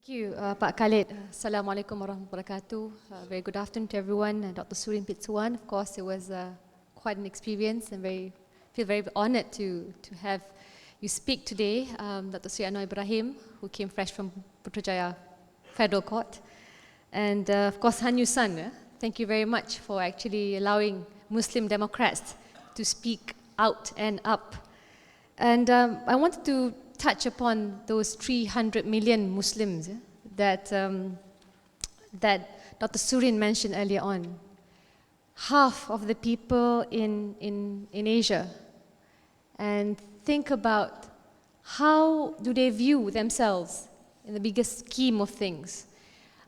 Thank you, Pak Khalid. Assalamualaikum warahmatullahi wabarakatuh. Very good afternoon to everyone. Dr. Surin Pitsuwan, of course, it was quite an experience and feel very honored to have you speak today. Dr. Sri Anwar Ibrahim, who came fresh from Putrajaya Federal Court. And of course, Han Yusan, thank you very much for actually allowing Muslim Democrats to speak out and up. And I wanted to touch upon those 300 million Muslims that Dr. Surin mentioned earlier on. Half of the people in Asia. And think about how do they view themselves in the biggest scheme of things.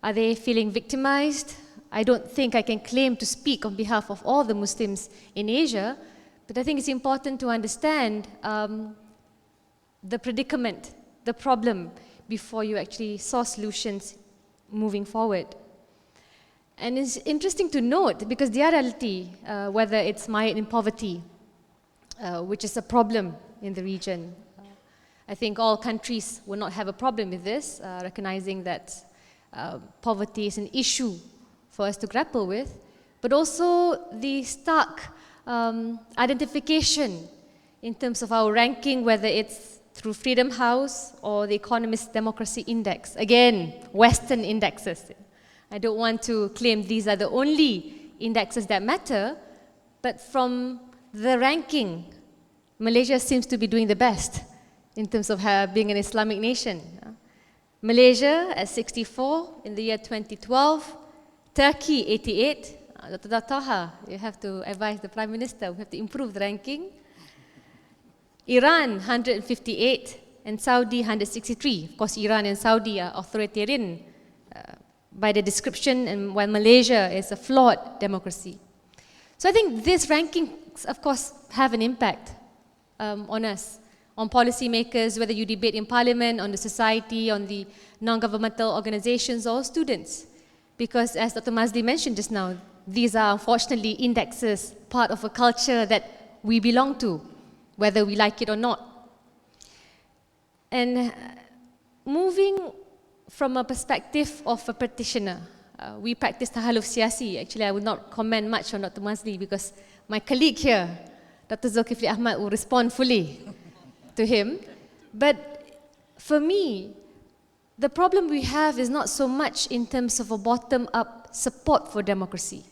Are they feeling victimized? I don't think I can claim to speak on behalf of all the Muslims in Asia, but I think it's important to understand the predicament, the problem, before you actually saw solutions moving forward. And it's interesting to note, because the reality, whether it's mired in poverty, which is a problem in the region, I think all countries will not have a problem with this, recognizing that poverty is an issue for us to grapple with, but also the stark identification in terms of our ranking, whether it's through Freedom House or the Economist Democracy Index. Again, Western indexes. I don't want to claim these are the only indexes that matter, but from the ranking, Malaysia seems to be doing the best in terms of being an Islamic nation. Malaysia at 64 in the year 2012, Turkey 88. Dr. Taha, you have to advise the Prime Minister, we have to improve the ranking. Iran 158 and Saudi 163. Of course, Iran and Saudi are authoritarian by the description, and while Malaysia is a flawed democracy. So I think these rankings, of course, have an impact on us, on policymakers, whether you debate in parliament, on the society, on the non-governmental organizations or students. Because as Dr. Mazli mentioned just now, these are unfortunately indexes, part of a culture that we belong to, whether we like it or not. And moving from a perspective of a practitioner, we practice tahaluf siyasi. Actually, I would not comment much on Dr. Mazli because my colleague here, Dr. Zulkifli Ahmad, will respond fully to him. But for me, the problem we have is not so much in terms of a bottom-up support for democracy.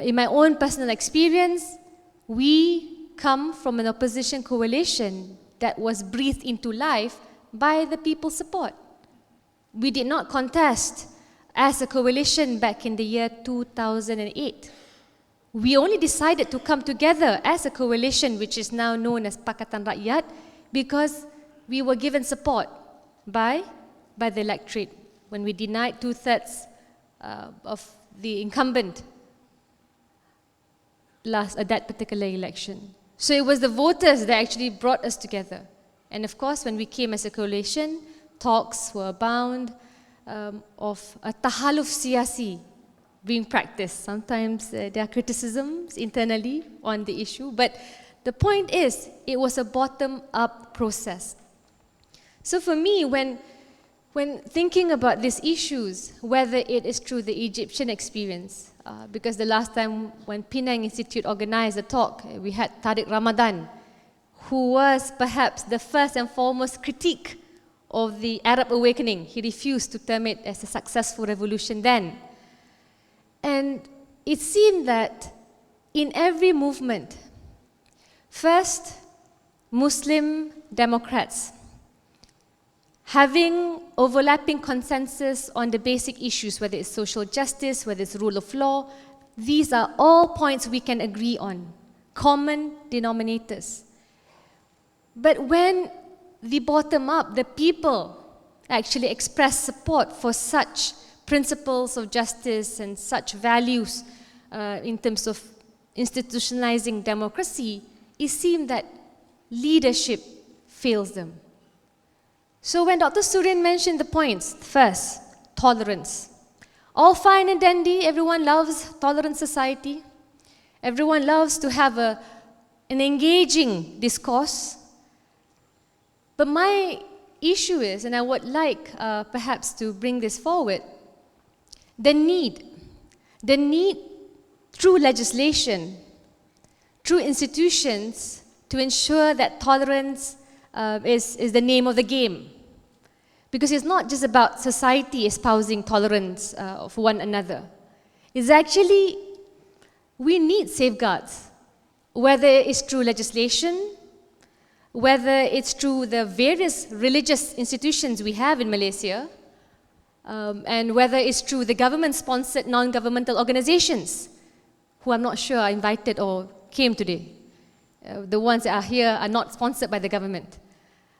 In my own personal experience, we come from an opposition coalition that was breathed into life by the people's support. We did not contest as a coalition back in the year 2008. We only decided to come together as a coalition, which is now known as Pakatan Rakyat, because we were given support by the electorate when we denied 2/3 of the incumbent that particular election. So it was the voters that actually brought us together. And of course, when we came as a coalition, talks were abound of a tahaluf siyasi being practiced. Sometimes there are criticisms internally on the issue, but the point is, it was a bottom-up process. So for me, when thinking about these issues, whether it is through the Egyptian experience, because the last time when Penang Institute organized a talk, we had Tariq Ramadan, who was perhaps the first and foremost critique of the Arab awakening. He refused to term it as a successful revolution then. And it seemed that in every movement, first, Muslim Democrats, having overlapping consensus on the basic issues, whether it's social justice, whether it's rule of law, these are all points we can agree on, common denominators. But when the bottom up, the people actually express support for such principles of justice and such values in terms of institutionalizing democracy, it seemed that leadership fails them. So when Dr. Surin mentioned the points, first, tolerance. All fine and dandy, everyone loves tolerant society. Everyone loves to have an engaging discourse. But my issue is, and I would like perhaps to bring this forward, the need through legislation, through institutions, to ensure that tolerance is the name of the game. Because it's not just about society espousing tolerance for one another. It's actually, we need safeguards, whether it's through legislation, whether it's through the various religious institutions we have in Malaysia, and whether it's through the government-sponsored non-governmental organizations, who I'm not sure are invited or came today. The ones that are here are not sponsored by the government.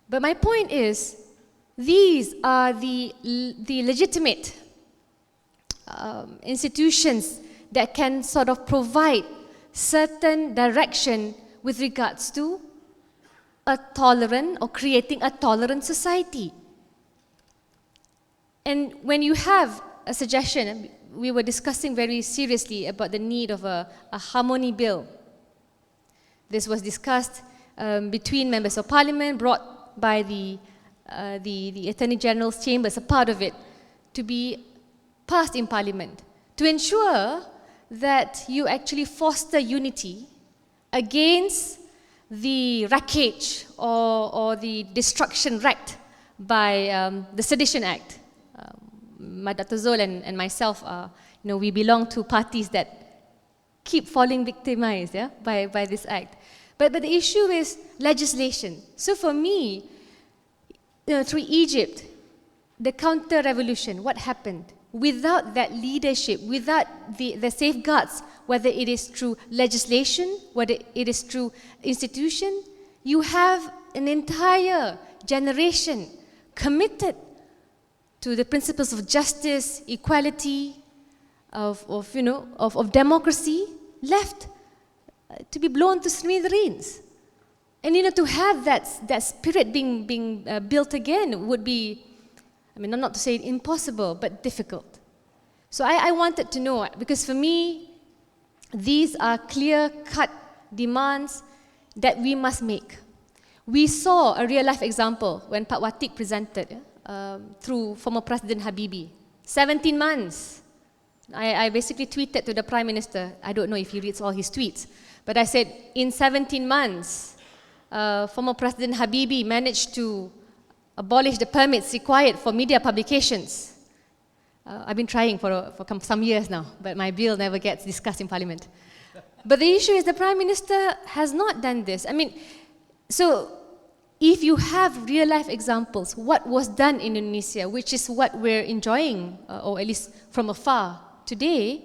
But my point is, these are the legitimate institutions that can sort of provide certain direction with regards to a tolerant or creating a tolerant society. And when you have a suggestion, we were discussing very seriously about the need of a harmony bill. This was discussed between members of parliament, brought by the Attorney General's chambers, a part of it, to be passed in parliament, to ensure that you actually foster unity against the wreckage or the destruction wreaked by the Sedition Act. Dr. Zul and myself are, we belong to parties that keep falling victimized by this act. But the issue is legislation. So for me, through Egypt, the counter-revolution, what happened? Without that leadership, without the safeguards, whether it is through legislation, whether it is through institution, you have an entire generation committed to the principles of justice, equality, of democracy, left to be blown to smithereens. And to have that spirit being built again would be, not to say impossible, but difficult. So I wanted to know, because for me, these are clear-cut demands that we must make. We saw a real-life example when Pak Watik presented through former President Habibie. 17 months. I basically tweeted to the Prime Minister. I don't know if he reads all his tweets, but I said, in 17 months, former President Habibie managed to abolish the permits required for media publications. I've been trying for some years now, but my bill never gets discussed in Parliament. But the issue is the Prime Minister has not done this. So if you have real-life examples, what was done in Indonesia, which is what we're enjoying, or at least from afar today,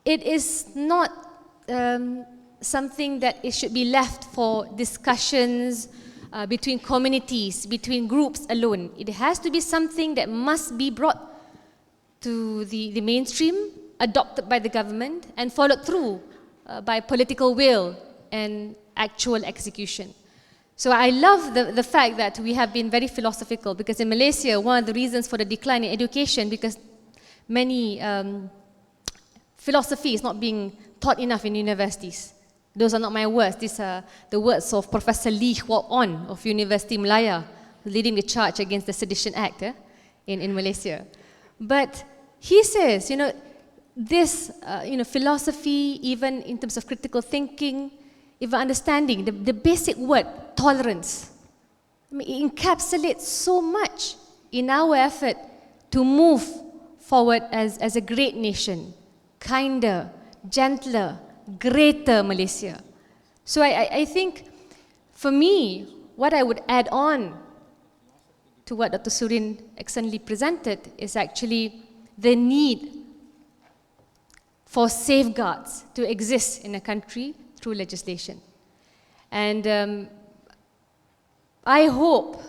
it is not something that it should be left for discussions between communities, between groups alone. It has to be something that must be brought to the mainstream, adopted by the government, and followed through by political will and actual execution. So I love the fact that we have been very philosophical, because in Malaysia, one of the reasons for the decline in education, because many philosophy is not being taught enough in universities. Those are not my words. These are the words of Professor Lee Hwa On of University Malaya, leading the charge against the Sedition Act in Malaysia. But he says, this philosophy, even in terms of critical thinking, even understanding, the basic word, tolerance, it encapsulates so much in our effort to move forward as a great nation, kinder, gentler, greater Malaysia. So I think, for me, what I would add on to what Dr. Surin excellently presented is actually the need for safeguards to exist in a country through legislation. And I hope,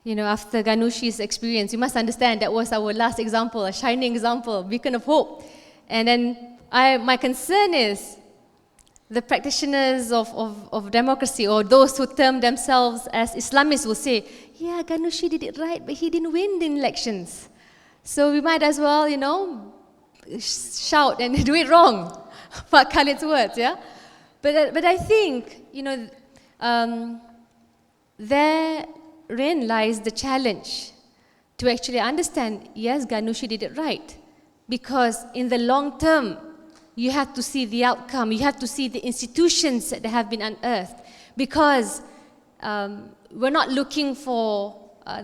after Ganushi's experience, you must understand that was our last example, a shining example, beacon of hope. And then my concern is the practitioners of democracy, or those who term themselves as Islamists, will say, yeah, Ganushi did it right, but he didn't win the elections. So we might as well, shout and do it wrong. Pak Khalid's words, yeah? But I think, there therein lies the challenge to actually understand, yes, Ganushi did it right. Because in the long term, you have to see the outcome. You have to see the institutions that have been unearthed. Because we're not looking for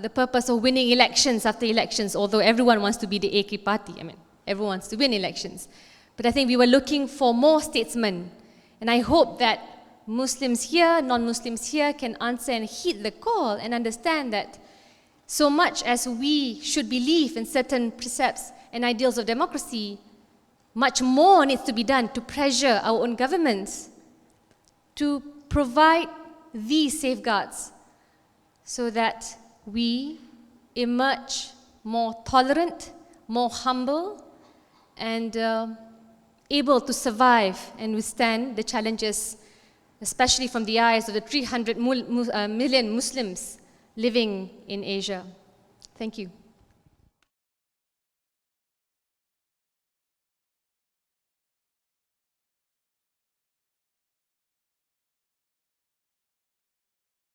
the purpose of winning elections after elections, although everyone wants to be the AK party. I mean, everyone wants to win elections. But I think we were looking for more statesmen. And I hope that Muslims here, non-Muslims here can answer and heed the call and understand that so much as we should believe in certain precepts and ideals of democracy, much more needs to be done to pressure our own governments to provide these safeguards so that we emerge more tolerant, more humble, and able to survive and withstand the challenges, especially from the eyes of the 300 million Muslims living in Asia. Thank you.